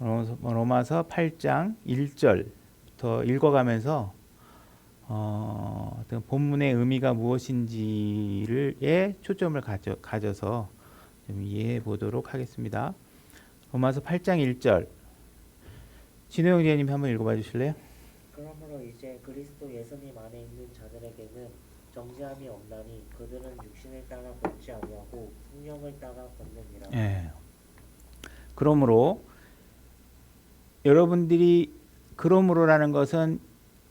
로마서 8장 1절부터 읽어가면서 본문의 의미가 무엇인지에 초점을 가져서 좀 이해해 보도록 하겠습니다. 로마서 8장 1절 진호영 지혜님 한번 읽어봐 주실래요? 그러므로 이제 그리스도 예수님 안에 있는 자들에게는 정죄함이 없나니 그들은 육신을 따라 걷지 아니하고 성령을 따라 걷느니라. 예. 그러므로 여러분들이 그러므로라는 것은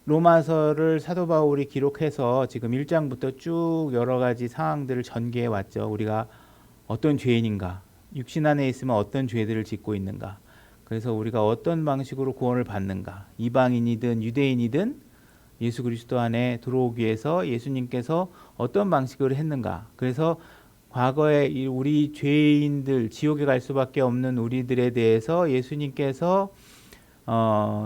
로마서를 사도 바울이 기록해서 지금 1장부터 쭉 여러 가지 상황들을 전개해 왔죠. 우리가 어떤 죄인인가, 육신 안에 있으면 어떤 죄들을 짓고 있는가, 그래서 우리가 어떤 방식으로 구원을 받는가, 이방인이든 유대인이든 예수 그리스도 안에 들어오기 위해서 예수님께서 어떤 방식으로 했는가, 그래서 과거에 우리 죄인들, 지옥에 갈 수밖에 없는 우리들에 대해서 예수님께서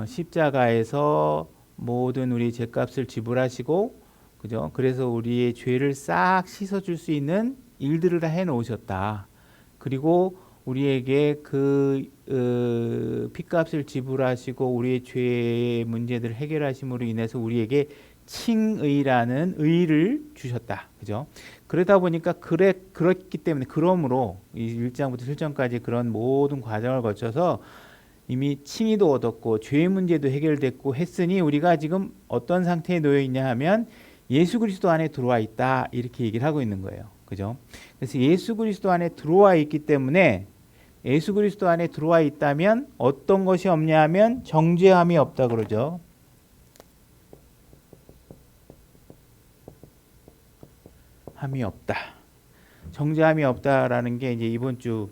십자가에서 모든 우리 죄값을 지불하시고, 그죠? 그래서 우리의 죄를 싹 씻어줄 수 있는 일들을 다 해놓으셨다. 그리고 우리에게 그 피값을 지불하시고 우리의 죄의 문제들을 해결하심으로 인해서 우리에게 칭의라는 의를 주셨다. 그죠? 그러다 보니까 그렇기 때문에 그러므로 이 1장부터 7장까지 그런 모든 과정을 거쳐서 이미 칭의도 얻었고 죄의 문제도 해결됐고 했으니 우리가 지금 어떤 상태에 놓여 있냐 하면 예수 그리스도 안에 들어와 있다, 이렇게 얘기를 하고 있는 거예요. 그죠? 그래서 예수 그리스도 안에 들어와 있기 때문에, 예수 그리스도 안에 들어와 있다면 어떤 것이 없냐 하면 정죄함이 없다 그러죠. 함이 없다. 정죄함이 없다라는 게 이제 이번 주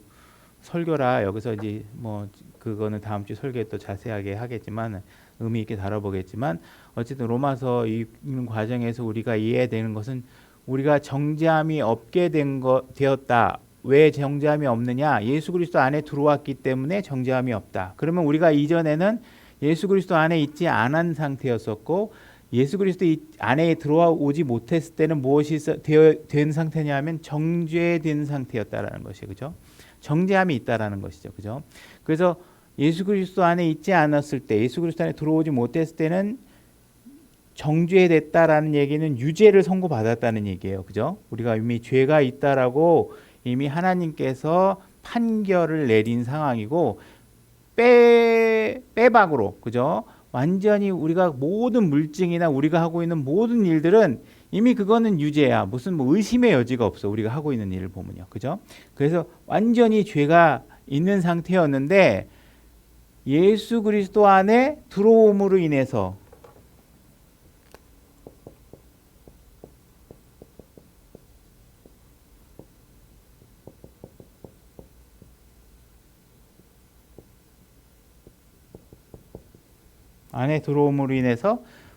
설교라 여기서 이제 뭐 그거는 다음 주 설교에 또 자세하게 하겠지만 의미 있게 다뤄보겠지만, 어쨌든 로마서 읽는 과정에서 우리가 이해되는 것은 우리가 정죄함이 없게 되었다. 왜 정죄함이 없느냐? 예수 그리스도 안에 들어왔기 때문에 정죄함이 없다. 그러면 우리가 이전에는 예수 그리스도 안에 있지 않은 상태였었고, 예수 그리스도 안에 들어오지 못했을 때는 무엇이 된 상태냐면 정죄된 상태였다라는 것이, 그죠? 정죄함이 있다라는 것이죠, 그죠? 그래서 예수 그리스도 안에 있지 않았을 때, 예수 그리스도 안에 들어오지 못했을 때는 정죄됐다라는 얘기는 유죄를 선고받았다는 얘기예요, 그죠? 우리가 이미 죄가 있다라고 이미 하나님께서 판결을 내린 상황이고, 빼박으로, 그죠? 완전히 우리가 모든 물증이나 우리가 하고 있는 모든 일들은 이미 그거는 유죄야. 무슨 뭐 의심의 여지가 없어. 우리가 하고 있는 일을 보면요, 그죠? 그래서 완전히 죄가 있는 상태였는데 예수 그리스도 안에 들어옴으로 인해서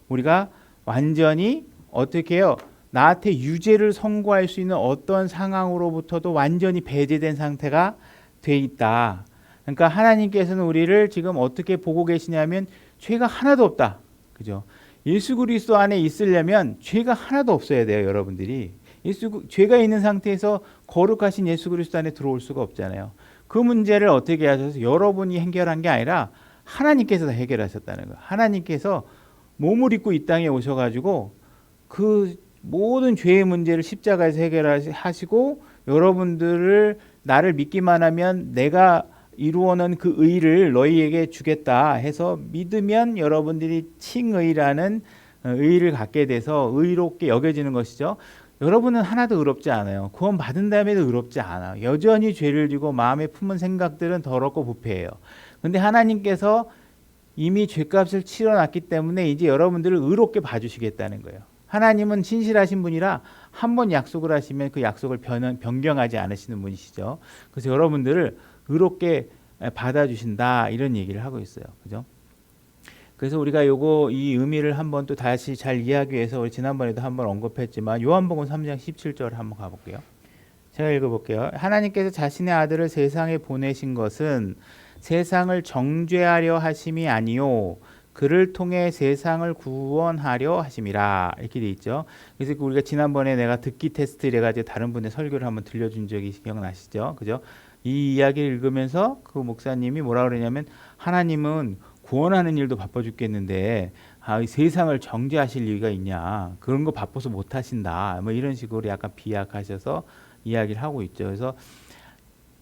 우리가 완전히 어떻게 해요? 나한테 유죄를 선고할 수 있는 어떤 상황으로부터도 완전히 배제된 상태가 돼 있다. 그러니까 하나님께서는 우리를 지금 어떻게 보고 계시냐면 죄가 하나도 없다. 그죠? 예수 그리스도 안에 있으려면 죄가 하나도 없어야 돼요, 여러분들이. 죄가 있는 상태에서 거룩하신 예수 그리스도 안에 들어올 수가 없잖아요. 그 문제를 어떻게 하셔서 여러분이 해결한 게 아니라 하나님께서 다 해결하셨다는 거예요. 하나님께서 몸을 입고 이 땅에 오셔가지고 그 모든 죄의 문제를 십자가에서 해결하시고, 여러분들을 나를 믿기만 하면 내가 이루어놓은 그 의를 너희에게 주겠다 해서 믿으면 여러분들이 칭의라는 의를 갖게 돼서 의롭게 여겨지는 것이죠. 여러분은 하나도 의롭지 않아요. 구원 받은 다음에도 의롭지 않아요. 여전히 죄를 지고 마음에 품은 생각들은 더럽고 부패해요. 근데 하나님께서 이미 죄값을 치러놨기 때문에 이제 여러분들을 의롭게 봐주시겠다는 거예요. 하나님은 신실하신 분이라 한 번 약속을 하시면 그 약속을 변경하지 않으시는 분이시죠. 그래서 여러분들을 의롭게 받아주신다, 이런 얘기를 하고 있어요, 그죠? 그래서 우리가 이 의미를 한번 또 다시 잘 이해하기 위해서 우리 지난번에도 한번 언급했지만 요한복음 3장 17절 한번 가볼게요. 제가 읽어볼게요. 하나님께서 자신의 아들을 세상에 보내신 것은 세상을 정죄하려 하심이 아니요 그를 통해 세상을 구원하려 하심이라, 이렇게 돼 있죠. 그래서 우리가 지난번에 내가 듣기 테스트 이래가지고 다른 분의 설교를 한번 들려준 적이 기억나시죠, 그죠? 이 이야기를 읽으면서 그 목사님이 뭐라 그러냐면 하나님은 구원하는 일도 바빠 죽겠는데 이 세상을 정죄하실 리가 있냐. 그런 거 바빠서 못 하신다. 뭐 이런 식으로 약간 비약하셔서 이야기를 하고 있죠. 그래서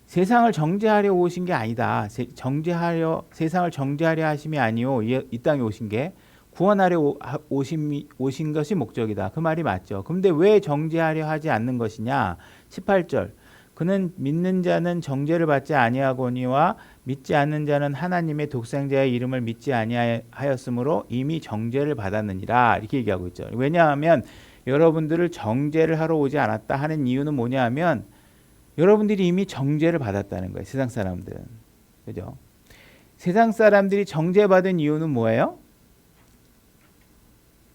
세상을 정죄하려 오신 게 아니다. 세상을 정죄하려 하심이 아니요. 이 땅에 오신 게 구원하려 오신 것이 목적이다. 그 말이 맞죠. 그런데 왜 정죄하려 하지 않는 것이냐? 18절. 그는 믿는 자는 정죄를 받지 아니하거니와 믿지 않는 자는 하나님의 독생자의 이름을 믿지 아니하였으므로 이미 정죄를 받았느니라. 이렇게 얘기하고 있죠. 왜냐하면 여러분들을 정죄를 하러 오지 않았다 하는 이유는 뭐냐 하면 여러분들이 이미 정죄를 받았다는 거예요. 세상 사람들은. 그죠? 세상 사람들이 정죄받은 이유는 뭐예요?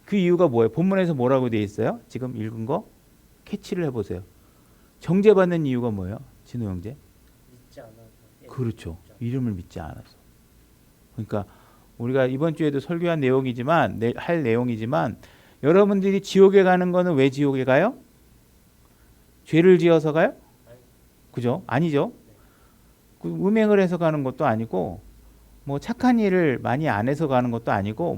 그 이유가 뭐예요? 본문에서 뭐라고 되어 있어요? 지금 읽은 거 캐치를 해보세요. 정죄받는 이유가 뭐예요? 진호 형제? 믿지 않아서. 그렇죠. 이름을 믿지 않아서. 그러니까 우리가 이번 주에도 설교한 내용이지만 할 내용이지만 여러분들이 지옥에 가는 거는 왜 지옥에 가요? 죄를 지어서 가요? 그죠? 아니죠. 그 음행을 해서 가는 것도 아니고 뭐 착한 일을 많이 안 해서 가는 것도 아니고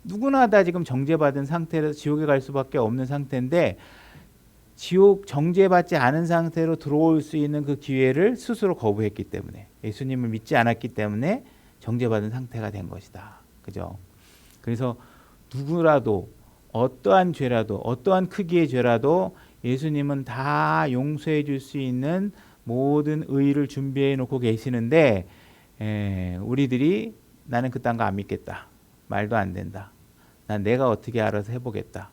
누구나 다 지금 정죄받은 상태라서 지옥에 갈 수밖에 없는 상태인데 지옥 정죄받지 않은 상태로 들어올 수 있는 그 기회를 스스로 거부했기 때문에 예수님을 믿지 않았기 때문에 정죄받은 상태가 된 것이다. 그죠? 그래서 누구라도 어떠한 죄라도 어떠한 크기의 죄라도 예수님은 다 용서해 줄 수 있는 모든 의를 준비해 놓고 계시는데 우리들이 나는 그딴 거 안 믿겠다. 말도 안 된다. 난 내가 어떻게 알아서 해보겠다.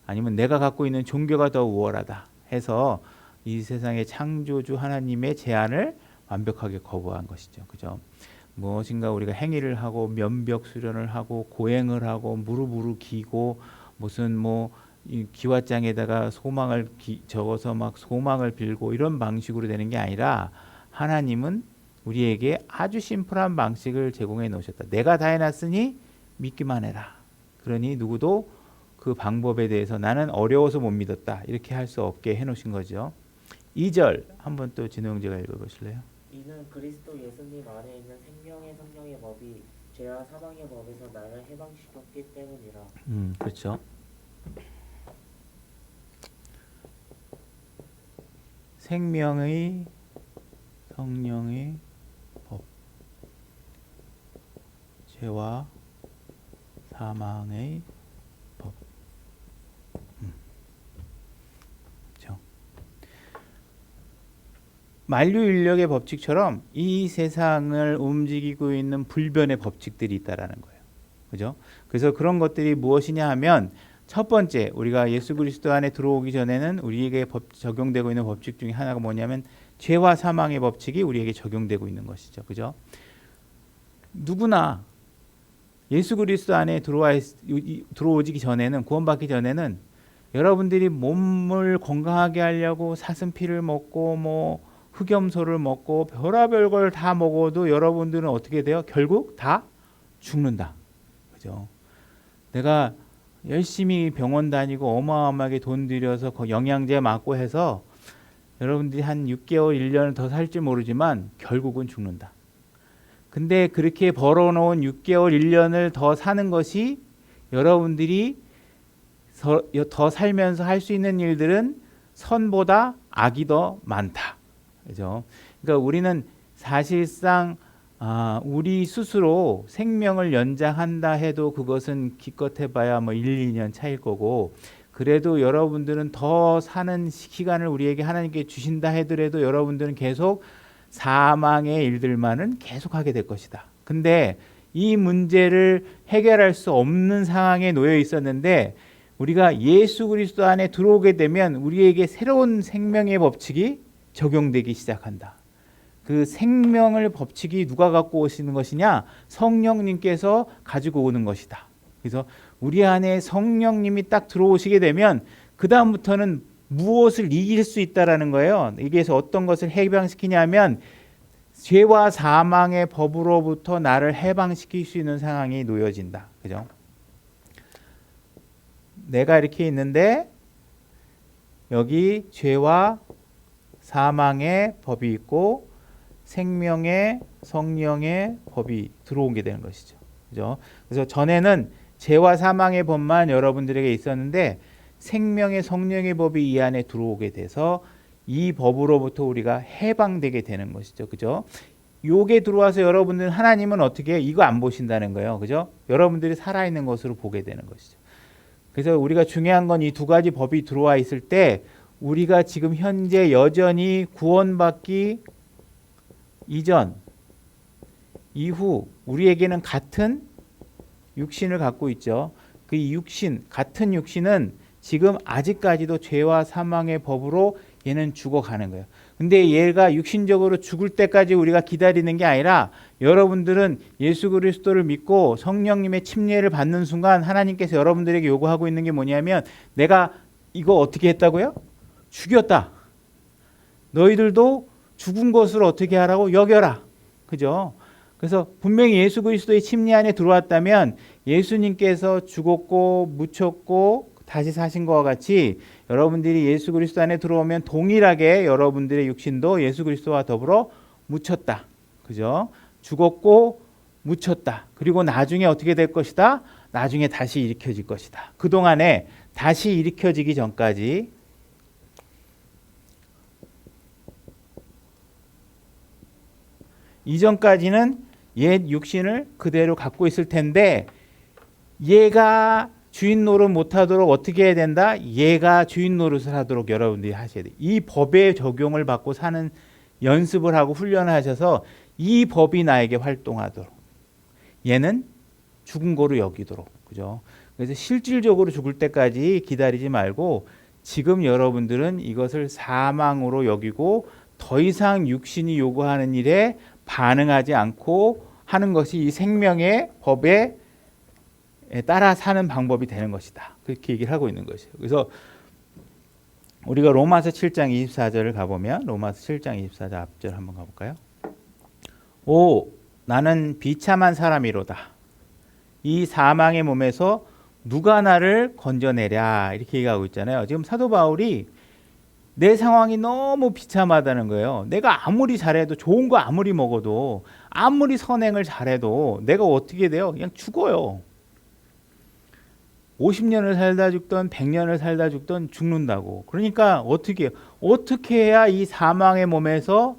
아니면 내가 갖고 있는 종교가 더 우월하다 해서 이 세상의 창조주 하나님의 제안을 완벽하게 거부한 것이죠. 그죠? 무엇인가 우리가 행위를 하고 면벽 수련을 하고 고행을 하고 무릎 기고 무슨 이 기와장에다가 소망을 적어서 막 소망을 빌고 이런 방식으로 되는 게 아니라 하나님은 우리에게 아주 심플한 방식을 제공해 놓으셨다. 내가 다 해놨으니 믿기만 해라. 그러니 누구도 그 방법에 대해서 나는 어려워서 못 믿었다. 이렇게 할 수 없게 해놓으신 거죠. 2절 한번 또 진호 형제가 읽어보실래요? 이는 그리스도 예수님 안에 있는 생명의 성령의 법이 죄와 사망의 법에서 나를 해방시켰기 때문이라. 그렇죠. 생명의 성령의 법, 죄와 사망의 법. 그렇죠. 만유인력의 법칙처럼 이 세상을 움직이고 있는 불변의 법칙들이 있다라는 거예요. 그죠? 그래서 그런 것들이 무엇이냐 하면 첫 번째, 우리가 예수 그리스도 안에 들어오기 전에는 우리에게 적용되고 있는 법칙 중에 하나가 뭐냐면 죄와 사망의 법칙이 우리에게 적용되고 있는 것이죠. 그죠? 누구나 예수 그리스도 안에 들어오기 전에는, 구원받기 전에는 여러분들이 몸을 건강하게 하려고 사슴피를 먹고 흑염소를 먹고 별의별 걸 다 먹어도 여러분들은 어떻게 돼요? 결국 다 죽는다. 그죠? 내가 열심히 병원 다니고 어마어마하게 돈 들여서 영양제 맞고 해서 여러분들이 한 6개월, 1년을 더 살지 모르지만 결국은 죽는다. 근데 그렇게 벌어놓은 6개월, 1년을 더 사는 것이 여러분들이 더 살면서 할 수 있는 일들은 선보다 악이 더 많다. 그죠? 그러니까 우리는 사실상 우리 스스로 생명을 연장한다 해도 그것은 기껏 해봐야 1, 2년 차일 거고 그래도 여러분들은 더 사는 시간을 우리에게 하나님께 주신다 하더라도 여러분들은 계속 사망의 일들만은 계속하게 될 것이다. 근데 이 문제를 해결할 수 없는 상황에 놓여 있었는데 우리가 예수 그리스도 안에 들어오게 되면 우리에게 새로운 생명의 법칙이 적용되기 시작한다. 그 생명을 법칙이 누가 갖고 오시는 것이냐? 성령님께서 가지고 오는 것이다. 그래서 우리 안에 성령님이 딱 들어오시게 되면 그 다음부터는 무엇을 이길 수 있다라는 거예요. 여기에서 어떤 것을 해방시키냐면 죄와 사망의 법으로부터 나를 해방시킬 수 있는 상황이 놓여진다. 그죠? 내가 이렇게 있는데 여기 죄와 사망의 법이 있고 생명의 성령의 법이 들어오게 되는 것이죠. 그죠? 그래서 전에는 죄와 사망의 법만 여러분들에게 있었는데 생명의 성령의 법이 이 안에 들어오게 돼서 이 법으로부터 우리가 해방되게 되는 것이죠. 그죠? 요게 들어와서 여러분들 하나님은 어떻게 이거 안 보신다는 거예요. 그죠? 여러분들이 살아있는 것으로 보게 되는 것이죠. 그래서 우리가 중요한 건 이 두 가지 법이 들어와 있을 때 우리가 지금 현재 여전히 구원받기 이전, 이후 우리에게는 같은 육신을 갖고 있죠. 그 육신, 같은 육신은 지금 아직까지도 죄와 사망의 법으로 얘는 죽어가는 거예요. 근데 얘가 육신적으로 죽을 때까지 우리가 기다리는 게 아니라 여러분들은 예수 그리스도를 믿고 성령님의 침례를 받는 순간 하나님께서 여러분들에게 요구하고 있는 게 뭐냐면 내가 이거 어떻게 했다고요? 죽였다. 너희들도 죽은 것을 어떻게 하라고 여겨라. 그죠? 그래서 분명히 예수 그리스도의 침례 안에 들어왔다면 예수님께서 죽었고 묻혔고 다시 사신 것과 같이 여러분들이 예수 그리스도 안에 들어오면 동일하게 여러분들의 육신도 예수 그리스도와 더불어 묻혔다. 그죠? 죽었고 묻혔다. 그리고 나중에 어떻게 될 것이다? 나중에 다시 일으켜질 것이다. 그동안에 다시 일으켜지기 전까지 이전까지는 옛 육신을 그대로 갖고 있을 텐데 얘가 주인 노릇 못하도록 어떻게 해야 된다? 얘가 주인 노릇을 하도록 여러분들이 하셔야 돼요. 이 법의 적용을 받고 사는 연습을 하고 훈련을 하셔서 이 법이 나에게 활동하도록 얘는 죽은 거로 여기도록. 그죠? 그래서 실질적으로 죽을 때까지 기다리지 말고 지금 여러분들은 이것을 사망으로 여기고 더 이상 육신이 요구하는 일에 반응하지 않고 하는 것이 이 생명의 법에 따라 사는 방법이 되는 것이다. 그렇게 얘기를 하고 있는 것이에요. 그래서 우리가 로마서 7장 24절을 가보면 로마서 7장 24절 앞절 한번 가볼까요? 오 나는 비참한 사람이로다. 이 사망의 몸에서 누가 나를 건져내랴 이렇게 얘기하고 있잖아요. 지금 사도 바울이 내 상황이 너무 비참하다는 거예요. 내가 아무리 잘해도 좋은 거 아무리 먹어도 아무리 선행을 잘해도 내가 어떻게 돼요? 그냥 죽어요. 50년을 살다 죽던 100년을 살다 죽던 죽는다고. 그러니까 어떻게 해야 이 사망의 몸에서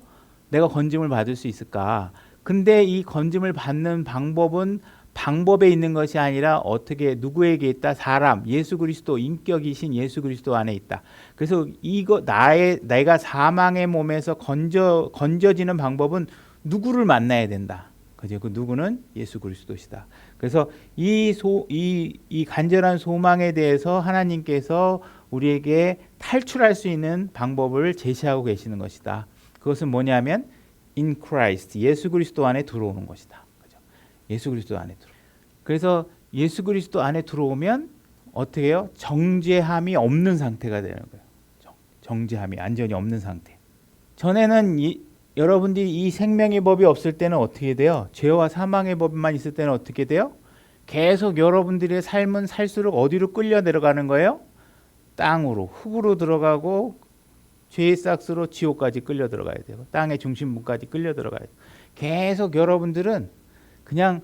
내가 건짐을 받을 수 있을까? 근데 이 건짐을 받는 방법은 방법에 있는 것이 아니라 어떻게 누구에게 있다? 사람, 예수 그리스도 인격이신 예수 그리스도 안에 있다. 그래서 이거 내가 사망의 몸에서 건져지는 방법은 누구를 만나야 된다. 그죠? 그 누구는 예수 그리스도시다. 그래서 이 간절한 소망에 대해서 하나님께서 우리에게 탈출할 수 있는 방법을 제시하고 계시는 것이다. 그것은 뭐냐면 in Christ, 예수 그리스도 안에 들어오는 것이다. 그죠? 예수 그리스도 안에 들어. 그래서 예수 그리스도 안에 들어오면 어떻게 해요? 정죄함이 없는 상태가 되는 거예요. 정죄함이 완전히 없는 상태. 전에는 여러분들이 이 생명의 법이 없을 때는 어떻게 돼요? 죄와 사망의 법만 있을 때는 어떻게 돼요? 계속 여러분들의 삶은 살수록 어디로 끌려 내려가는 거예요? 땅으로, 흙으로 들어가고 죄의 싹스로 지옥까지 끌려 들어가야 돼요. 땅의 중심부까지 끌려 들어가야 돼요. 계속 여러분들은 그냥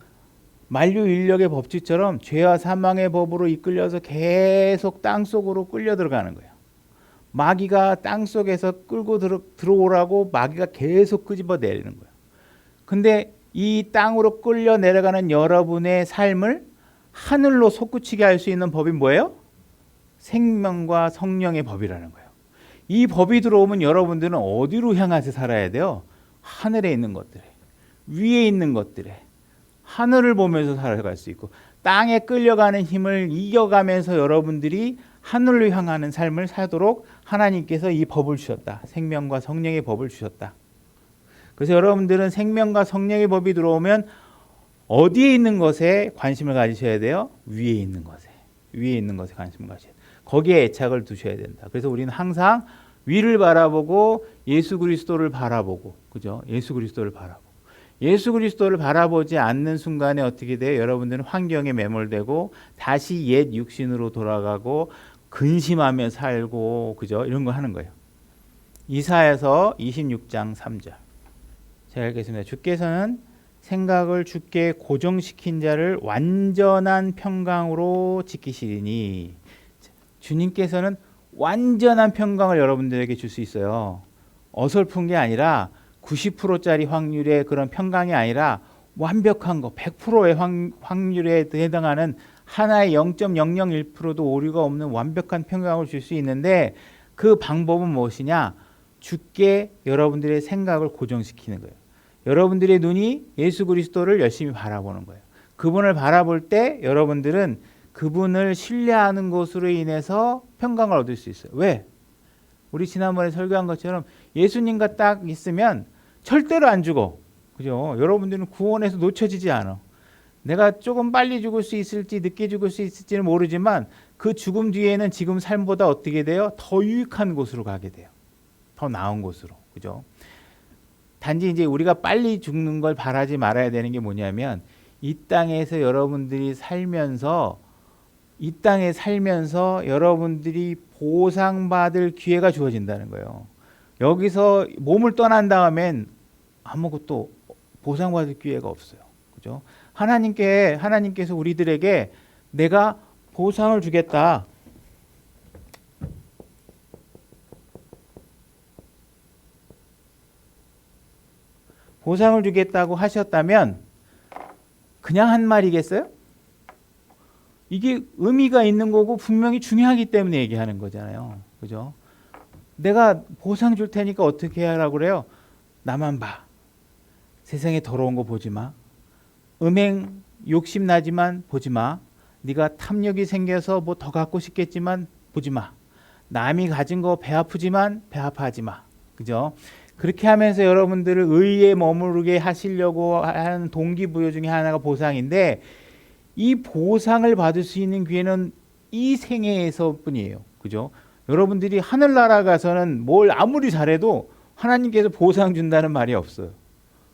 만유인력의 법칙처럼 죄와 사망의 법으로 이끌려서 계속 땅 속으로 끌려 들어가는 거예요. 마귀가 땅 속에서 끌고 들어오라고 마귀가 계속 끄집어 내리는 거예요. 근데 이 땅으로 끌려 내려가는 여러분의 삶을 하늘로 솟구치게 할 수 있는 법이 뭐예요? 생명과 성령의 법이라는 거예요. 이 법이 들어오면 여러분들은 어디로 향해서 살아야 돼요? 하늘에 있는 것들에, 위에 있는 것들에, 하늘을 보면서 살아갈 수 있고 땅에 끌려가는 힘을 이겨가면서 여러분들이 하늘로 향하는 삶을 살도록 하나님께서 이 법을 주셨다. 생명과 성령의 법을 주셨다. 그래서 여러분들은 생명과 성령의 법이 들어오면 어디에 있는 것에 관심을 가지셔야 돼요? 위에 있는 것에. 위에 있는 것에 관심을 가셔야 돼요. 거기에 애착을 두셔야 된다. 그래서 우리는 항상 위를 바라보고 예수 그리스도를 바라보고, 그죠? 예수 그리스도를 바라보고. 예수 그리스도를 바라보지 않는 순간에 어떻게 돼요? 여러분들은 환경에 매몰되고 다시 옛 육신으로 돌아가고 근심하며 살고, 그죠? 이런 거 하는 거예요. 이사야서 26장 3절. 제가 읽겠습니다. 주께서는 생각을 주께 고정시킨 자를 완전한 평강으로 지키시리니. 주님께서는 완전한 평강을 여러분들에게 줄 수 있어요. 어설픈 게 아니라 90%짜리 확률의 그런 평강이 아니라 완벽한 거 100%의 확률에 해당하는 하나의 0.001%도 오류가 없는 완벽한 평강을 줄 수 있는데 그 방법은 무엇이냐? 주께 여러분들의 생각을 고정시키는 거예요. 여러분들의 눈이 예수 그리스도를 열심히 바라보는 거예요. 그분을 바라볼 때 여러분들은 그분을 신뢰하는 것으로 인해서 평강을 얻을 수 있어요. 왜? 우리 지난번에 설교한 것처럼 예수님과 딱 있으면 절대로 안 죽어. 그죠? 여러분들은 구원에서 놓쳐지지 않아. 내가 조금 빨리 죽을 수 있을지 늦게 죽을 수 있을지는 모르지만 그 죽음 뒤에는 지금 삶보다 어떻게 돼요? 더 유익한 곳으로 가게 돼요. 더 나은 곳으로. 그죠? 단지 이제 우리가 빨리 죽는 걸 바라지 말아야 되는 게 뭐냐면 이 땅에서 여러분들이 살면서 이 땅에 살면서 여러분들이 보상받을 기회가 주어진다는 거예요. 여기서 몸을 떠난 다음엔 아무것도 보상받을 기회가 없어요. 그죠? 하나님께서 우리들에게 내가 보상을 주겠다. 보상을 주겠다고 하셨다면 그냥 한 말이겠어요? 이게 의미가 있는 거고 분명히 중요하기 때문에 얘기하는 거잖아요. 그죠? 내가 보상 줄 테니까 어떻게 하라고 그래요? 나만 봐. 세상에 더러운 거 보지 마. 음행 욕심 나지만 보지 마. 네가 탐욕이 생겨서 뭐 더 갖고 싶겠지만 보지 마. 남이 가진 거 배 아프지만 배 아파하지 마. 그죠? 그렇게 하면서 여러분들을 의에 머무르게 하시려고 하는 동기부여 중에 하나가 보상인데 이 보상을 받을 수 있는 기회는 이 생애에서뿐이에요. 그죠? 여러분들이 하늘나라 가서는 뭘 아무리 잘해도 하나님께서 보상 준다는 말이 없어요.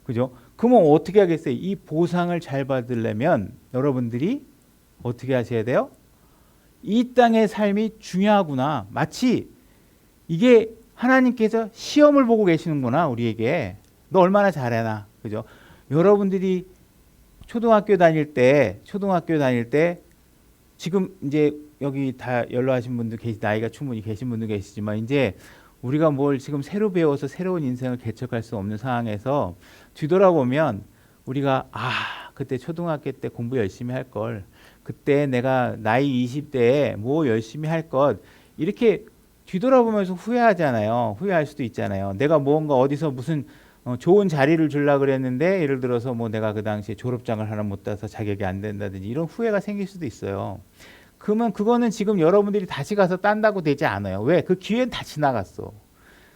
그죠? 그러면 어떻게 하겠어요? 이 보상을 잘 받으려면 여러분들이 어떻게 하셔야 돼요? 이 땅의 삶이 중요하구나. 마치 이게 하나님께서 시험을 보고 계시는구나, 우리에게. 너 얼마나 잘해나. 그죠? 여러분들이 초등학교 다닐 때 지금 이제 여기 다 연로하신 분들 나이가 충분히 계신 분들 계시지만 이제 우리가 뭘 지금 새로 배워서 새로운 인생을 개척할 수 없는 상황에서 뒤돌아보면 우리가 그때 초등학교 때 공부 열심히 할 걸, 그때 내가 나이 20대에 뭐 열심히 할 것, 이렇게 뒤돌아보면서 후회하잖아요. 후회할 수도 있잖아요. 내가 뭔가 어디서 무슨 좋은 자리를 주려고 그랬는데 예를 들어서 뭐 내가 그 당시에 졸업장을 하나 못 따서 자격이 안 된다든지 이런 후회가 생길 수도 있어요. 그러면 그거는 지금 여러분들이 다시 가서 딴다고 되지 않아요. 왜? 그 기회는 다 지나갔어.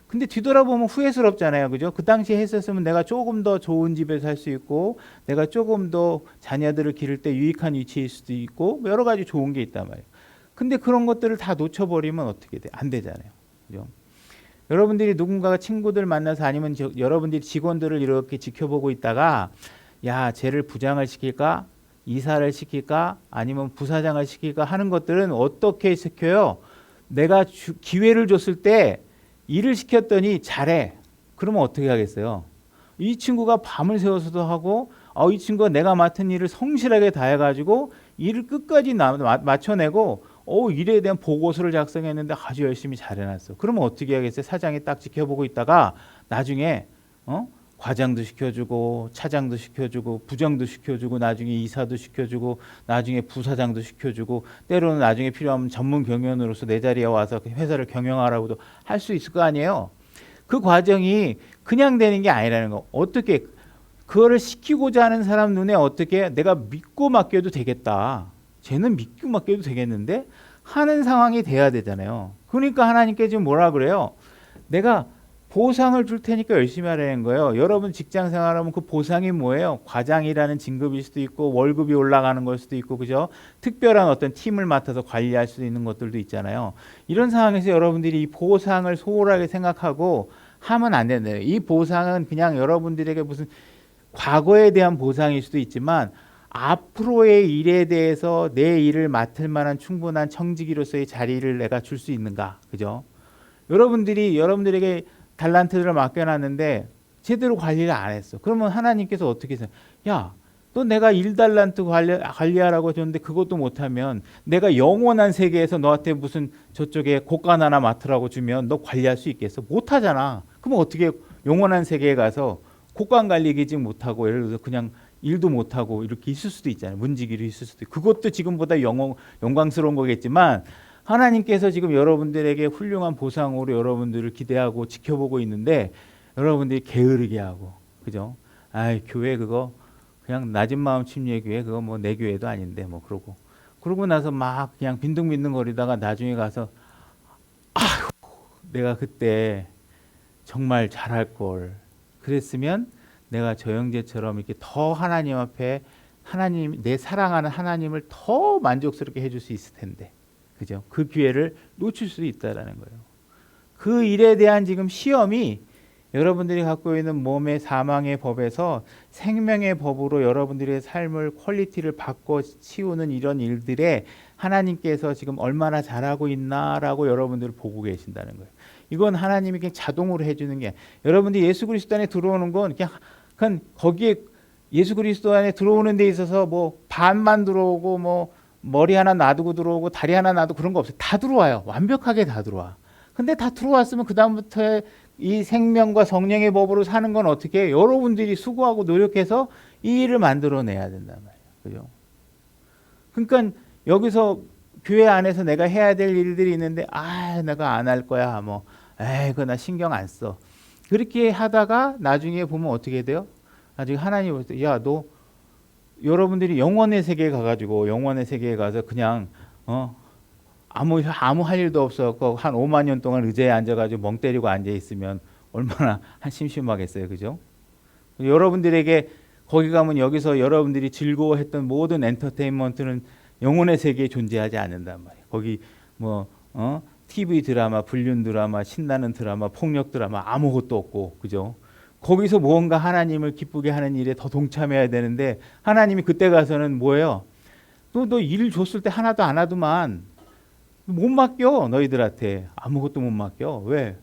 근데 뒤돌아보면 후회스럽잖아요. 그죠? 그 당시에 했었으면 내가 조금 더 좋은 집에서 살 수 있고 내가 조금 더 자녀들을 기를 때 유익한 위치일 수도 있고 여러 가지 좋은 게 있단 말이에요. 근데 그런 것들을 다 놓쳐버리면 어떻게 돼? 안 되잖아요. 그죠? 여러분들이 누군가가 친구들 만나서 아니면 여러분들이 직원들을 이렇게 지켜보고 있다가 야, 쟤를 부장을 시킬까? 이사를 시킬까? 아니면 부사장을 시킬까? 하는 것들은 어떻게 시켜요? 내가 기회를 줬을 때 일을 시켰더니 잘해. 그러면 어떻게 하겠어요? 이 친구가 밤을 새워서도 하고 이 친구가 내가 맡은 일을 성실하게 다 해가지고 일을 끝까지 맞춰내고 일에 대한 보고서를 작성했는데 아주 열심히 잘해놨어. 그러면 어떻게 하겠어요? 사장이 딱 지켜보고 있다가 나중에 과장도 시켜주고 차장도 시켜주고 부장도 시켜주고 나중에 이사도 시켜주고 나중에 부사장도 시켜주고 때로는 나중에 필요하면 전문 경영으로서 내 자리에 와서 회사를 경영하라고도 할 수 있을 거 아니에요. 그 과정이 그냥 되는 게 아니라는 거. 어떻게 그거를 시키고자 하는 사람 눈에 어떻게 내가 믿고 맡겨도 되겠다. 쟤는 믿고 맡겨도 되겠는데 하는 상황이 돼야 되잖아요. 그러니까 하나님께 지금 뭐라 그래요? 내가 보상을 줄 테니까 열심히 하라는 거예요. 여러분 직장 생활하면 그 보상이 뭐예요? 과장이라는 진급일 수도 있고 월급이 올라가는 걸 수도 있고 그죠? 특별한 어떤 팀을 맡아서 관리할 수 있는 것들도 있잖아요. 이런 상황에서 여러분들이 이 보상을 소홀하게 생각하고 하면 안 된다요. 이 보상은 그냥 여러분들에게 무슨 과거에 대한 보상일 수도 있지만 앞으로의 일에 대해서 내 일을 맡을 만한 충분한 청지기로서의 자리를 내가 줄 수 있는가, 그죠? 여러분들에게 달란트를 맡겨놨는데 제대로 관리를 안 했어. 그러면 하나님께서 어떻게 해서 야, 너 내가 1달란트 관리하라고 줬는데 그것도 못하면 내가 영원한 세계에서 너한테 무슨 저쪽에 곳간 하나 맡으라고 주면 너 관리할 수 있겠어? 못하잖아. 그럼 어떻게 영원한 세계에 가서 곳간 관리기지 못하고 예를 들어서 그냥 일도 못하고 이렇게 있을 수도 있잖아요. 문지기로 있을 수도 있고. 그것도 지금보다 영광스러운 거겠지만 하나님께서 지금 여러분들에게 훌륭한 보상으로 여러분들을 기대하고 지켜보고 있는데 여러분들이 게으르게 하고 그죠? 아이 교회 그거 그냥 낮은 마음 침례 교회 그거 뭐 내 교회도 아닌데 뭐 그러고 나서 막 그냥 빈둥빈둥거리다가 나중에 가서 아휴 내가 그때 정말 잘할 걸 그랬으면 내가 저 형제처럼 이렇게 더 하나님 앞에 하나님 내 사랑하는 하나님을 더 만족스럽게 해줄 수 있을 텐데 그죠? 그 기회를 놓칠 수 있다라는 거예요. 그 일에 대한 지금 시험이 여러분들이 갖고 있는 몸의 사망의 법에서 생명의 법으로 여러분들의 삶을 퀄리티를 바꿔 치우는 이런 일들에 하나님께서 지금 얼마나 잘하고 있나라고 여러분들을 보고 계신다는 거예요. 이건 하나님이 그냥 자동으로 해주는 게 여러분들이 예수 그리스도 안에 들어오는 건 그냥 거기에 예수 그리스도 안에 들어오는 데 있어서 뭐 반만 들어오고 뭐 머리 하나 놔두고 들어오고 다리 하나 놔두고 그런 거 없어요. 다 들어와요. 완벽하게 다 들어와. 근데 다 들어왔으면 그 다음부터 이 생명과 성령의 법으로 사는 건 어떻게 해요? 여러분들이 수고하고 노력해서 이 일을 만들어내야 된단 말이에요. 그죠? 그러니까 여기서 교회 안에서 내가 해야 될 일들이 있는데 내가 안 할 거야. 뭐 그거 나 신경 안 써. 그렇게 하다가 나중에 보면 어떻게 돼요? 나중에 하나님이 볼 때 야, 너 여러분들이 영원의 세계에 가가지고 영원의 세계에 가서 그냥 아무 할 일도 없었고 한 5만 년 동안 의자에 앉아가지고 멍 때리고 앉아 있으면 얼마나 한 심심하겠어요, 그죠? 여러분들에게 거기 가면 여기서 여러분들이 즐거워했던 모든 엔터테인먼트는 영혼의 세계에 존재하지 않는단 말이에요. 거기 뭐 TV 드라마, 불륜 드라마, 신나는 드라마, 폭력 드라마 아무것도 없고, 그죠? 거기서 무언가 하나님을 기쁘게 하는 일에 더 동참해야 되는데 하나님이 그때 가서는 뭐예요? 너 일 줬을 때 하나도 안 하더만. 못 맡겨 너희들한테 아무것도 못 맡겨. 왜?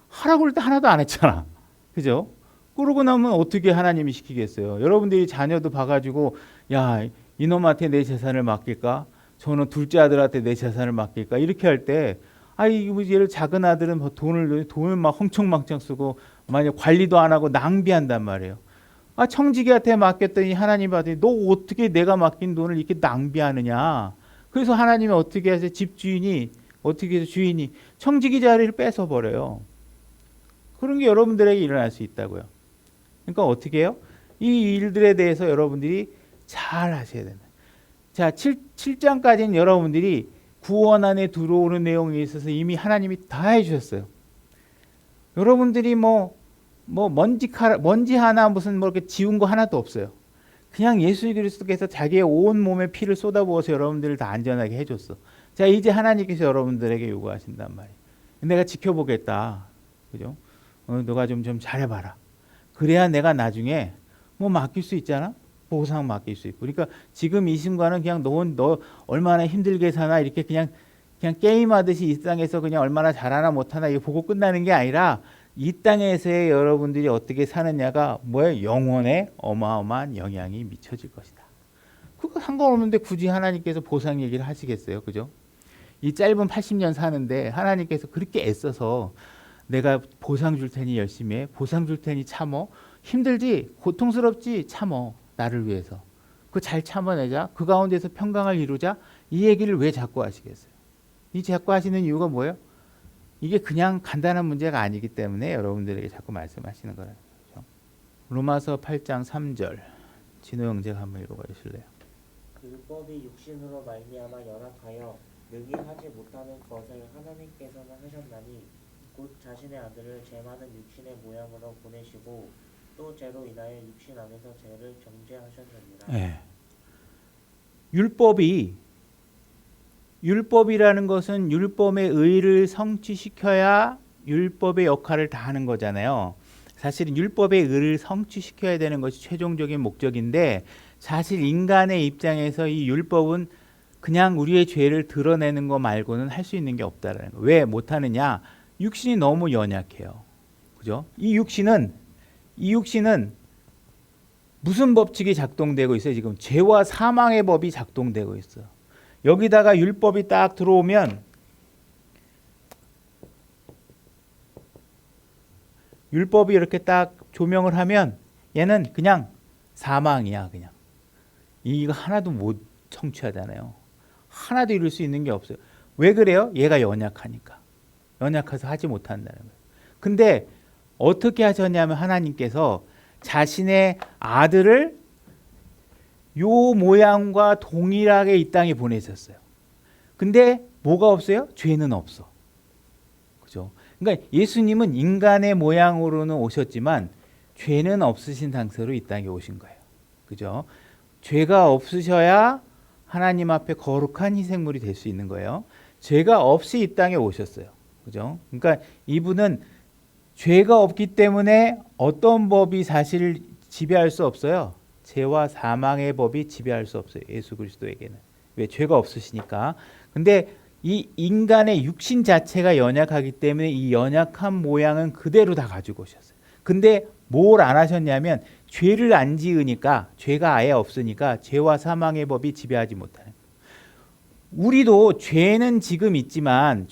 하라고 할 때 하나도 안 했잖아. 그죠? 그러고 나면 어떻게 하나님이 시키겠어요? 여러분들이 자녀도 봐가지고 야 이놈한테 내 재산을 맡길까? 저는 둘째 아들한테 내 재산을 맡길까? 이렇게 할 때 얘를 작은 아들은 돈을 막 헝청망청 쓰고 만약 관리도 안 하고 낭비한단 말이에요. 청지기한테 맡겼더니 하나님 아들이 너 어떻게 내가 맡긴 돈을 이렇게 낭비하느냐? 그래서 하나님이 어떻게 하세요? 집주인이 어떻게 해서 주인이 청지기 자리를 뺏어 버려요. 그런 게 여러분들에게 일어날 수 있다고요. 그러니까 어떻게 해요? 이 일들에 대해서 여러분들이 잘 하셔야 된다. 자, 7장까지는 여러분들이 구원 안에 들어오는 내용에 있어서 이미 하나님이 다 해주셨어요. 여러분들이 먼지 하나 무슨 이렇게 지운 거 하나도 없어요. 그냥 예수 그리스도께서 자기의 온 몸에 피를 쏟아부어서 여러분들을 다 안전하게 해줬어. 자, 이제 하나님께서 여러분들에게 요구하신단 말이에요. 내가 지켜보겠다. 그죠? 너가 좀 잘해봐라. 그래야 내가 나중에 맡길 수 있잖아? 보상 맡길 수 있고. 그러니까 지금 이 순간은 그냥 너 얼마나 힘들게 사나 이렇게 그냥 게임하듯이 이 땅에서 그냥 얼마나 잘하나 못하나 이거 보고 끝나는 게 아니라 이 땅에서의 여러분들이 어떻게 사느냐가 영혼에 어마어마한 영향이 미쳐질 것이다. 그거 상관없는데 굳이 하나님께서 보상 얘기를 하시겠어요? 그죠? 이 짧은 80년 사는데 하나님께서 그렇게 애써서 내가 보상 줄 테니 열심히 해. 보상 줄 테니 참어. 힘들지? 고통스럽지? 참어. 나를 위해서. 그거 잘 참아내자. 그 가운데서 평강을 이루자. 이 얘기를 왜 자꾸 하시겠어요? 이 자꾸 하시는 이유가 뭐예요? 이게 그냥 간단한 문제가 아니기 때문에 여러분들에게 자꾸 말씀하시는 거라는 거죠. 로마서 8장 3절 진호 형제가 한번 읽어봐 주실래요? 율법이 육신으로 말미암아 연합하여 능히 하지 못하는 것을 하나님께서는 하셨나니 곧 자신의 아들을 죄 많은 육신의 모양으로 보내시고 또 죄로 인하여 육신 안에서 죄를 정죄하셨느니라. 네. 율법이라는 것은 율법의 의를 성취시켜야 율법의 역할을 다하는 거잖아요. 사실은 율법의 의를 성취시켜야 되는 것이 최종적인 목적인데 사실 인간의 입장에서 이 율법은 그냥 우리의 죄를 드러내는 거 말고는 할 수 있는 게 없다라는 거. 왜 못하느냐? 육신이 너무 연약해요. 그죠? 이 육신은 무슨 법칙이 작동되고 있어요? 지금 죄와 사망의 법이 작동되고 있어요. 여기다가 율법이 딱 들어오면 율법이 이렇게 딱 조명을 하면 얘는 그냥 사망이야. 그냥 이거 하나도 못 청취하잖아요. 하나도 이룰 수 있는 게 없어요. 왜 그래요? 얘가 연약하니까. 연약해서 하지 못한다는 거예요. 근데 어떻게 하셨냐면 하나님께서 자신의 아들을 요 모양과 동일하게 이 땅에 보내셨어요. 근데 뭐가 없어요? 죄는 없어. 그죠? 그러니까 예수님은 인간의 모양으로는 오셨지만 죄는 없으신 상태로 이 땅에 오신 거예요. 그죠? 죄가 없으셔야 하나님 앞에 거룩한 희생물이 될 수 있는 거예요. 죄가 없이 이 땅에 오셨어요. 그죠? 그러니까 이분은 죄가 없기 때문에 어떤 법이 사실 지배할 수 없어요. 죄와 사망의 법이 지배할 수 없어요. 예수 그리스도에게는. 왜? 죄가 없으시니까. 근데 이 인간의 육신 자체가 연약하기 때문에 이 연약한 모양은 그대로 다 가지고 오셨어요. 근데 뭘 안 하셨냐면 죄를 안 지으니까, 죄가 아예 없으니까 죄와 사망의 법이 지배하지 못하는 거예요. 우리도 죄는 있지만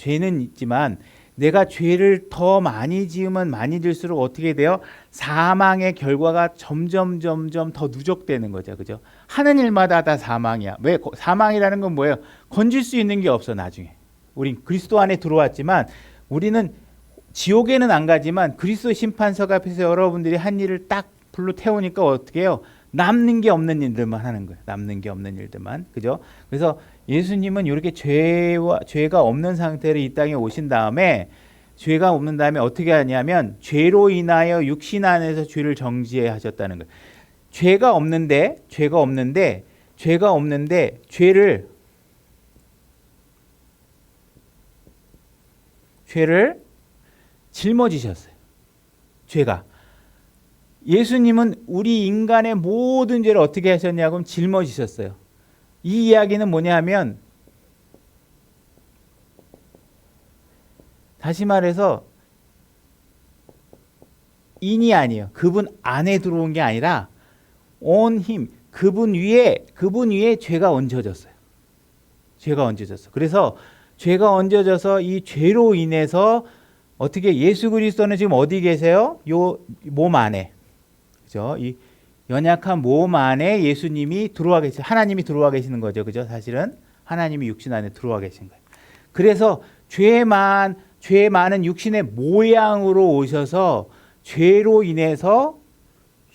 내가 죄를 더 많이 지으면 많이 질수록 어떻게 돼요? 사망의 결과가 점점 더 누적되는 거죠. 그죠? 하는 일마다 다 사망이야. 왜? 사망이라는 건 뭐예요? 건질 수 있는 게 없어, 나중에. 우린 그리스도 안에 들어왔지만 우리는 지옥에는 안 가지만 그리스도 심판석 앞에서 여러분들이 한 일을 딱 불로 태우니까 어떻게 해요? 남는 게 없는 일들만 하는 거예요. 남는 게 없는 일들만. 그죠? 그래서 예수님은 이렇게 죄가 없는 상태로 이 땅에 오신 다음에, 죄가 없는 다음에 어떻게 하냐면 죄로 인하여 육신 안에서 죄를 정지하셨다는 거예요. 죄가 없는데 죄를 짊어지셨어요. 죄가. 예수님은 우리 인간의 모든 죄를 어떻게 하셨냐고 짊어지셨어요. 이 이야기는 뭐냐 하면, 다시 말해서 인이 아니에요. 그분 안에 들어온 게 아니라 온 힘, 그분 위에 죄가 얹어졌어요. 죄가 얹어졌어. 그래서 죄가 얹어져서 이 죄로 인해서 어떻게, 예수 그리스도는 지금 어디 계세요? 요 몸 안에. 그죠? 이 연약한 몸 안에 예수님이 들어와 계시, 하나님이 들어와 계시는 거죠. 그죠? 사실은 하나님이 육신 안에 들어와 계신 거예요. 그래서 죄 많은 육신의 모양으로 오셔서 죄로 인해서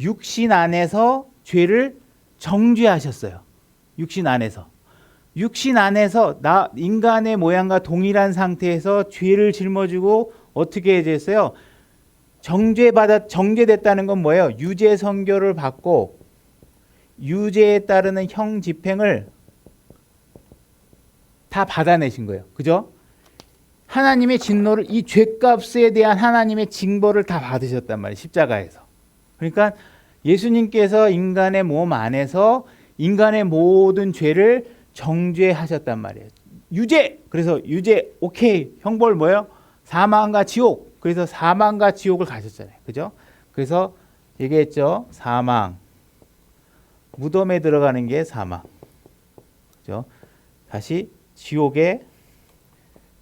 육신 안에서 죄를 정죄하셨어요. 육신 안에서 인간의 모양과 동일한 상태에서 죄를 짊어지고 어떻게 됐어요? 정죄됐다는 건 뭐예요? 유죄 선고를 받고 유죄에 따르는 형 집행을 다 받아내신 거예요. 그죠? 하나님의 진노를, 이 죄값에 대한 하나님의 징벌을 다 받으셨단 말이에요. 십자가에서. 그러니까 예수님께서 인간의 몸 안에서 인간의 모든 죄를 정죄하셨단 말이에요. 유죄! 그래서 유죄, 오케이. 형벌 뭐예요? 사망과 지옥. 그래서 사망과 지옥을 가셨잖아요. 그죠? 그래서 얘기했죠. 사망. 무덤에 들어가는 게 사망. 그죠? 다시 지옥에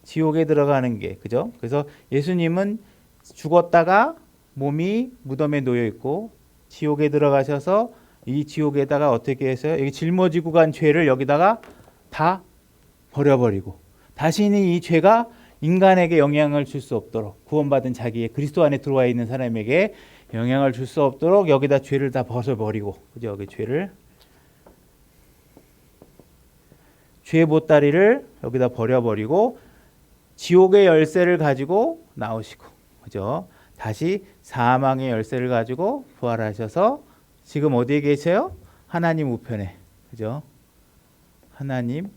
들어가는 게, 그죠? 그래서 예수님은 죽었다가 몸이 무덤에 놓여 있고 지옥에 들어가셔서 이 지옥에다가 어떻게 해서요? 여기 짊어지고 간 죄를 여기다가 다 버려버리고, 다시는 이 죄가 인간에게 영향을 줄 수 없도록, 구원받은 자기의 그리스도 안에 들어와 있는 사람에게 영향을 줄 수 없도록 여기다 죄를 다 벗어버리고, 그죠? 여기 죄 보따리를 여기다 버려버리고 지옥의 열쇠를 가지고 나오시고, 그죠? 다시 사망의 열쇠를 가지고 부활하셔서 지금 어디에 계세요? 하나님 우편에, 그죠? 하나님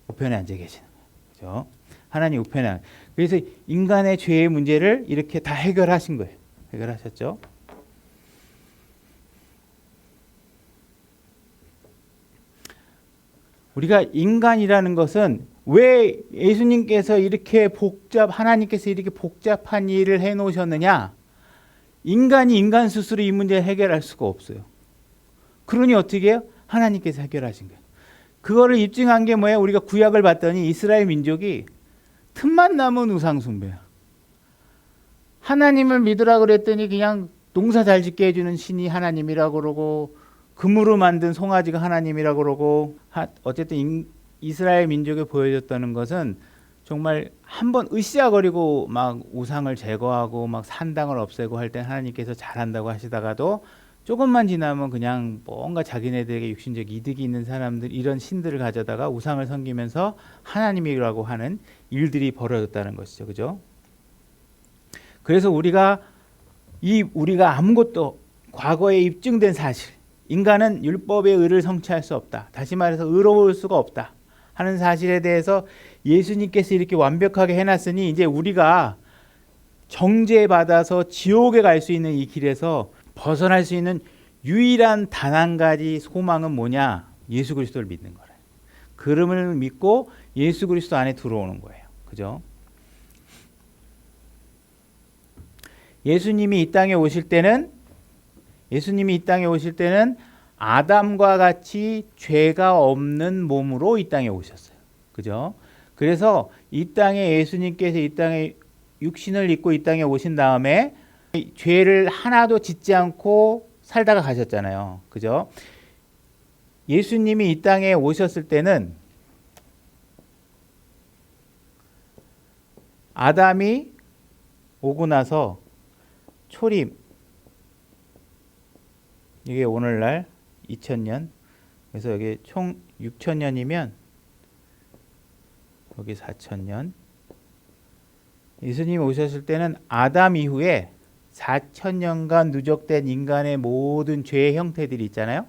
우편에 앉아 계시는 거예요. 그죠? 하나님 우편에. 그래서 인간의 죄의 문제를 이렇게 다 해결하신 거예요. 해결하셨죠? 우리가 인간이라는 것은 왜 예수님께서 이렇게 하나님께서 이렇게 복잡한 일을 해 놓으셨느냐? 인간이 인간 스스로 이 문제를 해결할 수가 없어요. 그러니 어떻게 해요? 하나님께서 해결하신 거예요. 그거를 입증한 게 뭐예요? 우리가 구약을 봤더니 이스라엘 민족이 틈만 나면 우상 숭배야. 하나님을 믿으라 그랬더니 그냥 농사 잘 짓게 해주는 신이 하나님이라고 그러고 금으로 만든 송아지가 하나님이라고 그러고 어쨌든 이스라엘 민족에 보여줬다는 것은 정말 한번 으쌰거리고 막 우상을 제거하고 막 산당을 없애고 할 때 하나님께서 잘한다고 하시다가도 조금만 지나면 그냥 뭔가 자기네들에게 육신적 이득이 있는 사람들 이런 신들을 가져다가 우상을 섬기면서 하나님이라고 하는 일들이 벌어졌다는 것이죠. 그죠? 그래서 우리가 아무것도 과거에 입증된 사실, 인간은 율법의 의를 성취할 수 없다. 다시 말해서 의로울 수가 없다 하는 사실에 대해서 예수님께서 이렇게 완벽하게 해놨으니 이제 우리가 정죄받아서 지옥에 갈 수 있는 이 길에서 벗어날 수 있는 유일한 단 한 가지 소망은 뭐냐? 예수 그리스도를 믿는 거예요. 그름을 믿고 예수 그리스도 안에 들어오는 거예요. 그죠? 예수님이 이 땅에 오실 때는 아담과 같이 죄가 없는 몸으로 이 땅에 오셨어요. 그죠? 그래서 이 땅에 예수님께서 이 땅에 육신을 입고 이 땅에 오신 다음에 죄를 하나도 짓지 않고 살다가 가셨잖아요. 그죠? 예수님이 이 땅에 오셨을 때는 아담이 오고 나서 초림, 이게 오늘날 2000년, 그래서 여기 총 6000년이면 여기 4000년. 예수님이 오셨을 때는 아담 이후에 4000년간 누적된 인간의 모든 죄의 형태들이 있잖아요.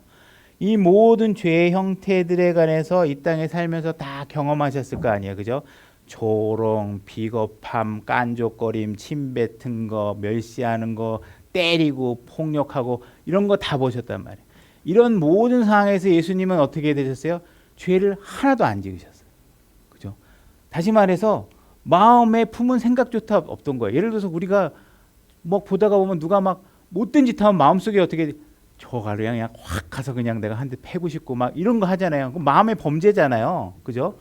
이 모든 죄의 형태들에 관해서 이 땅에 살면서 다 경험하셨을 거 아니에요. 그죠? 조롱, 비겁함, 깐족거림, 침 뱉은 거, 멸시하는 거, 때리고 폭력하고 이런 거 다 보셨단 말이에요. 이런 모든 상황에서 예수님은 어떻게 되셨어요? 죄를 하나도 안 지으셨어요. 그죠? 다시 말해서 마음에 품은 생각조차 없던 거예요. 예를 들어서 우리가 뭐 보다가 보면 누가 막 못된 짓 하면 마음속에 어떻게 저가 그냥 확 가서 그냥 내가 한 대 패고 싶고 막 이런 거 하잖아요. 그 마음의 범죄잖아요. 그죠?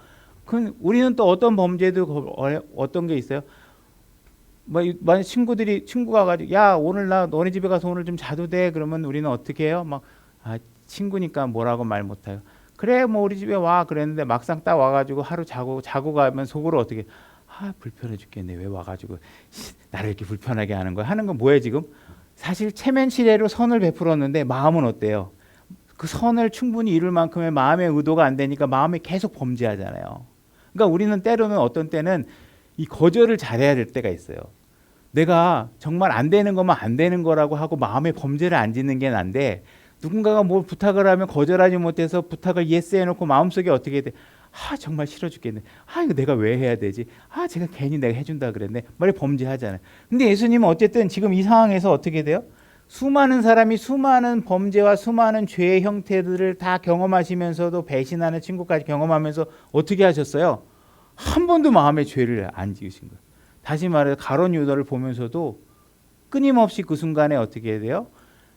우리는 또 어떤 범죄도 어떤 게 있어요? 만약 친구가 가지고 야 오늘 나 너네 집에 가서 오늘 좀 자도 돼 그러면 우리는 어떻게 해요? 친구니까 뭐라고 말 못해요. 그래 뭐 우리 집에 와 그랬는데 막상 딱 와가지고 하루 자고 가면 속으로 어떻게 불편해 죽겠네 왜 와가지고 나를 이렇게 불편하게 하는 거야 하는 건 뭐예요 지금? 사실 체면치레로 선을 베풀었는데 마음은 어때요? 그 선을 충분히 이룰 만큼의 마음의 의도가 안 되니까 마음이 계속 범죄하잖아요. 그러니까 우리는 때로는 어떤 때는 이 거절을 잘해야 될 때가 있어요. 내가 정말 안 되는 거면 안 되는 거라고 하고 마음의 범죄를 안 짓는 게 난데 누군가가 뭐 부탁을 하면 거절하지 못해서 부탁을 예스 해놓고 마음속에 어떻게 돼? 정말 싫어 죽겠네. 이거 내가 왜 해야 되지? 제가 괜히 내가 해준다 그랬네. 말이 범죄하잖아요. 근데 예수님은 어쨌든 지금 이 상황에서 어떻게 돼요? 수많은 사람이 수많은 범죄와 수많은 죄의 형태들을 다 경험하시면서도 배신하는 친구까지 경험하면서 어떻게 하셨어요? 한 번도 마음의 죄를 안 지으신 거예요. 다시 말해 가룟 유다를 보면서도 끊임없이 그 순간에 어떻게 돼요?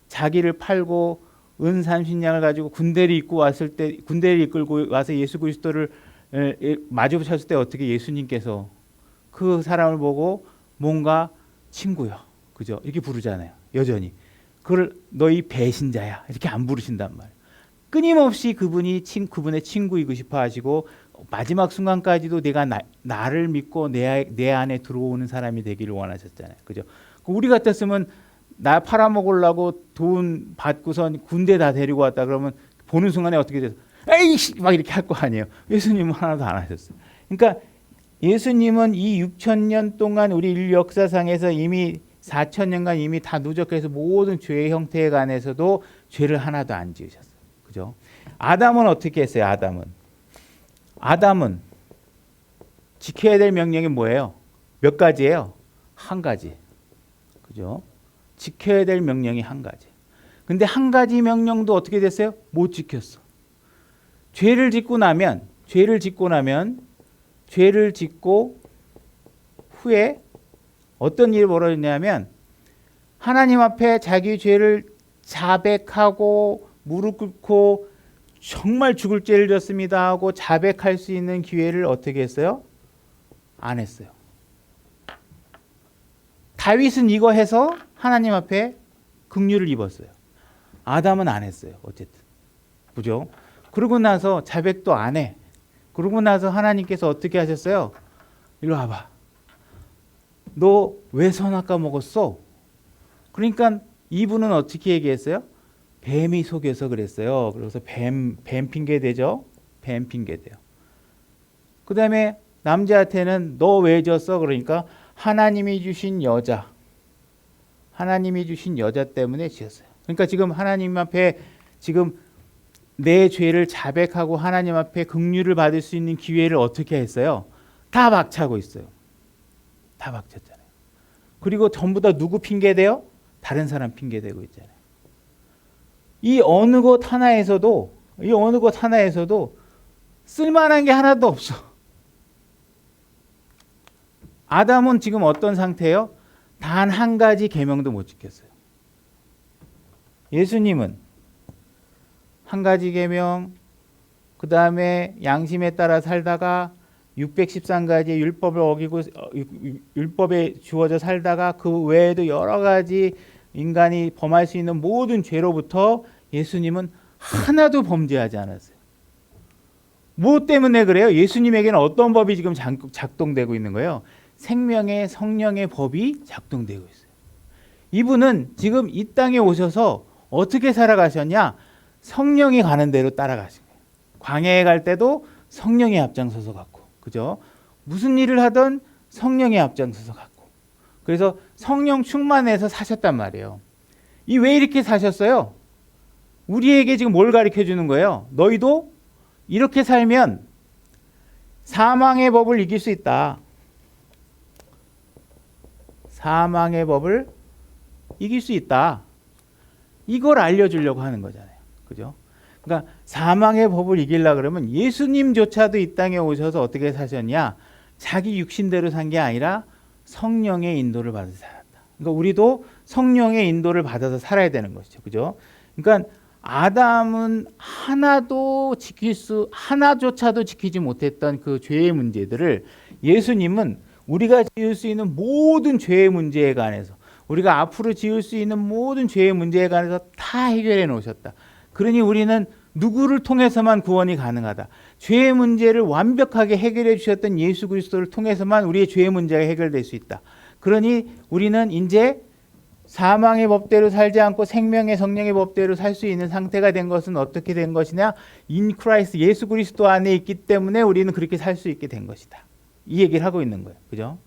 자기를 팔고 은 30냥을 가지고 군대를 이끌고 와서 예수 그리스도를 마주쳤을 때 어떻게 예수님께서 그 사람을 보고 뭔가 친구요, 그죠? 이렇게 부르잖아요. 여전히 그걸 너희 배신자야 이렇게 안 부르신단 말이에요. 끊임없이 그분의 친구이고 싶어 하시고 마지막 순간까지도 내가 나를 믿고 내 안에 들어오는 사람이 되기를 원하셨잖아요. 그죠? 우리 같았으면 나 팔아먹으려고 돈 받고선 군대 다 데리고 왔다 그러면 보는 순간에 어떻게 돼서 에이씨 막 이렇게 할 거 아니에요. 예수님은 하나도 안 하셨어요. 그러니까 예수님은 이 6,000년 동안 우리 인류 역사상에서 이미 4,000년간 이미 다 누적해서 모든 죄의 형태에 관해서도 죄를 하나도 안 지으셨어요. 그죠? 아담은 어떻게 했어요? 아담은 지켜야 될 명령이 뭐예요? 몇 가지예요? 한 가지. 그죠? 지켜야 될 명령이 한 가지. 근데 한 가지 명령도 어떻게 됐어요? 못 지켰어. 죄를 짓고 나면 죄를 짓고 후에 어떤 일이 벌어졌냐면 하나님 앞에 자기 죄를 자백하고 무릎 꿇고 정말 죽을 죄를 졌습니다 하고 자백할 수 있는 기회를 어떻게 했어요? 안 했어요. 다윗은 이거 해서 하나님 앞에 긍휼을 입었어요. 아담은 안 했어요. 어쨌든. 그죠? 그러고 나서 자백도 안 해. 그러고 나서 하나님께서 어떻게 하셨어요? 이리 와봐. 너 왜 선악과 먹었어? 그러니까 이분은 어떻게 얘기했어요? 뱀이 속여서 그랬어요. 그래서 뱀 핑계 대죠. 뱀 핑계 대요. 그 다음에 남자한테는 너 왜 졌어? 그러니까 하나님이 주신 여자 때문에 지었어요. 그러니까 지금 하나님 앞에 지금 내 죄를 자백하고 하나님 앞에 긍휼을 받을 수 있는 기회를 어떻게 했어요? 다 박차고 있어요. 다 박쳤잖아요. 그리고 전부 다 누구 핑계대요? 다른 사람 핑계대고 있잖아요. 이 어느 것 하나에서도 쓸만한 게 하나도 없어. 아담은 지금 어떤 상태예요? 단 한 가지 계명도 못 지켰어요. 예수님은 한 가지 계명, 그 다음에 양심에 따라 살다가 613가지 율법을 어기고 율법에 주어져 살다가 그 외에도 여러 가지 인간이 범할 수 있는 모든 죄로부터 예수님은 하나도 범죄하지 않았어요. 무엇 때문에 그래요? 예수님에게는 어떤 법이 지금 작동되고 있는 거예요? 생명의 성령의 법이 작동되고 있어요. 이분은 지금 이 땅에 오셔서 어떻게 살아가셨냐? 성령이 가는 대로 따라가신 거예요. 광야에 갈 때도 성령이 앞장서서 갔고, 그죠? 무슨 일을 하던 성령이 앞장서서 갔고, 그래서 성령 충만해서 사셨단 말이에요. 이 왜 이렇게 사셨어요? 우리에게 지금 뭘 가르쳐 주는 거예요? 너희도 이렇게 살면 사망의 법을 이길 수 있다. 사망의 법을 이길 수 있다. 이걸 알려주려고 하는 거잖아요. 그죠? 그러니까 사망의 법을 이기려고 그러면 예수님조차도 이 땅에 오셔서 어떻게 사셨냐? 자기 육신대로 산 게 아니라 성령의 인도를 받아서 살았다. 그러니까 우리도 성령의 인도를 받아서 살아야 되는 것이죠. 그죠? 그러니까 아담은 하나조차도 지키지 못했던 그 죄의 문제들을 예수님은 우리가 지을 수 있는 모든 죄의 문제에 관해서, 우리가 앞으로 지을 수 있는 모든 죄의 문제에 관해서 다 해결해 놓으셨다. 그러니 우리는 누구를 통해서만 구원이 가능하다. 죄의 문제를 완벽하게 해결해 주셨던 예수 그리스도를 통해서만 우리의 죄의 문제가 해결될 수 있다. 그러니 우리는 이제 사망의 법대로 살지 않고 생명의 성령의 법대로 살 수 있는 상태가 된 것은 어떻게 된 것이냐? In Christ, 예수 그리스도 안에 있기 때문에 우리는 그렇게 살 수 있게 된 것이다. 이 얘기를 하고 있는 거예요. 그죠?